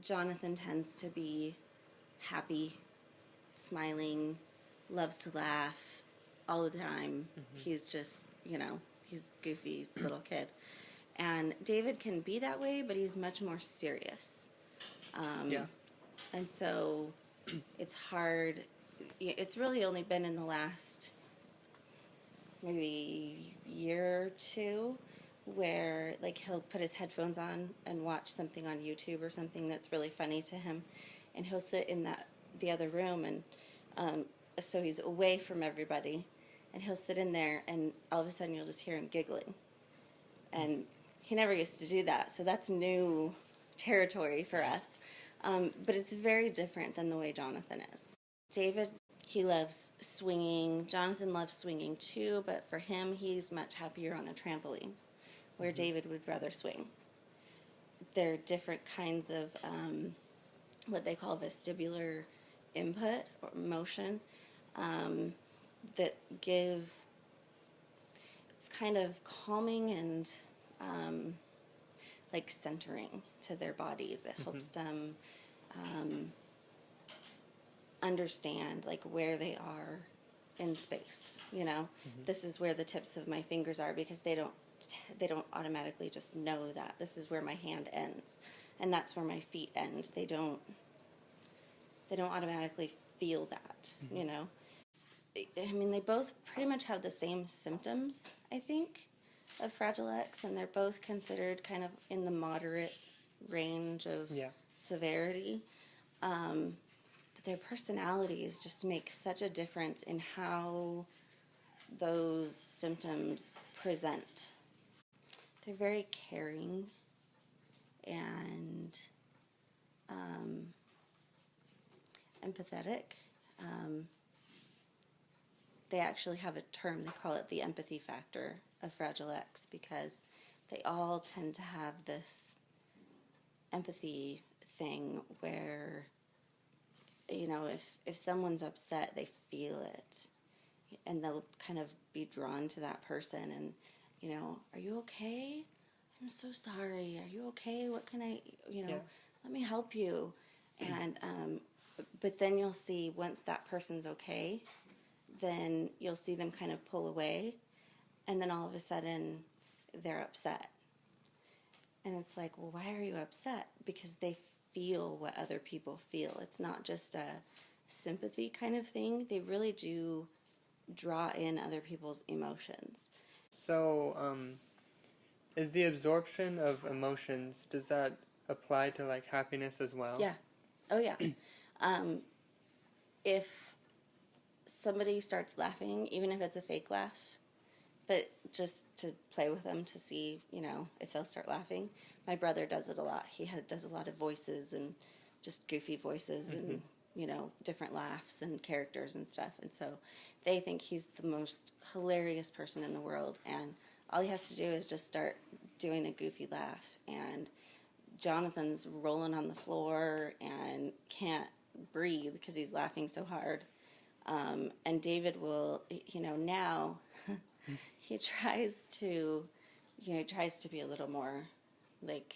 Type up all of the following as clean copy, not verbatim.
Jonathan tends to be happy, smiling, loves to laugh all the time. He's just, he's a goofy little kid. And David can be that way, but he's much more serious. Yeah. And so it's hard. It's really only been in the last maybe year or two where like he'll put his headphones on and watch something on YouTube or something that's really funny to him, and he'll sit in the other room, and so he's away from everybody, and he'll sit in there, and all of a sudden you'll just hear him giggling, and he never used to do that, so that's new territory for us. But it's very different than the way Jonathan is. David, he loves swinging. Jonathan loves swinging too, but for him, he's much happier on a trampoline, where David would rather swing. There are different kinds of what they call vestibular input or motion that give, it's kind of calming and like centering to their bodies. It helps them understand like where they are in space. This is where the tips of my fingers are, because they don't automatically just know that this is where my hand ends and that's where my feet end. They don't automatically feel that. I mean, they both pretty much have the same symptoms, I think, of Fragile X, and they're both considered kind of in the moderate range of severity. But their personalities just make such a difference in how those symptoms present. They're very caring and empathetic. They actually have a term, they call it the empathy factor of Fragile X, because they all tend to have this empathy thing where, if someone's upset, they feel it, and they'll kind of be drawn to that person, and, are you okay? I'm so sorry. Are you okay? What can I, let me help you. And, but then you'll see once that person's okay, then you'll see them kind of pull away, and then all of a sudden they're upset. And it's like, well, why are you upset? Because they feel what other people feel. It's not just a sympathy kind of thing. They really do draw in other people's emotions. So, is the absorption of emotions, does that apply to like happiness as well? Yeah. Oh, yeah. If somebody starts laughing, even if it's a fake laugh, but just to play with them to see, if they'll start laughing. My brother does it a lot. He does a lot of voices and just goofy voices and, different laughs and characters and stuff. And so they think he's the most hilarious person in the world. And all he has to do is just start doing a goofy laugh. And Jonathan's rolling on the floor and can't breathe because he's laughing so hard. And David will, now he tries to be a little more like,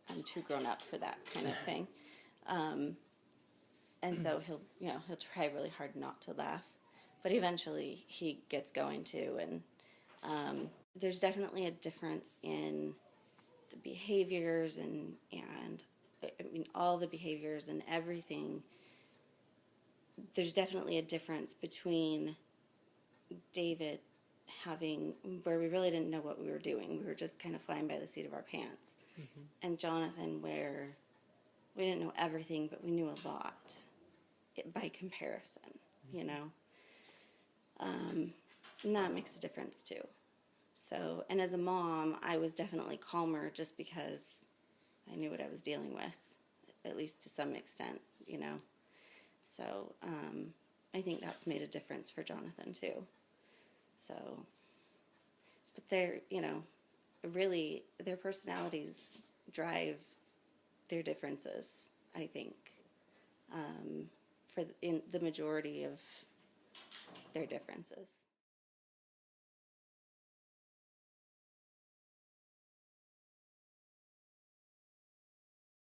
I'm too grown up for that kind of thing. And so he'll try really hard not to laugh, but eventually he gets going too. And there's definitely a difference in the behaviors and all the behaviors and everything. There's definitely a difference between David having, where we really didn't know what we were doing. We were just kind of flying by the seat of our pants. And Jonathan, where we didn't know everything, but we knew a lot by comparison, And that makes a difference too. So, and as a mom, I was definitely calmer just because I knew what I was dealing with, at least to some extent, So, I think that's made a difference for Jonathan too. So, but they're, really, their personalities drive their differences, I think, in the majority of their differences.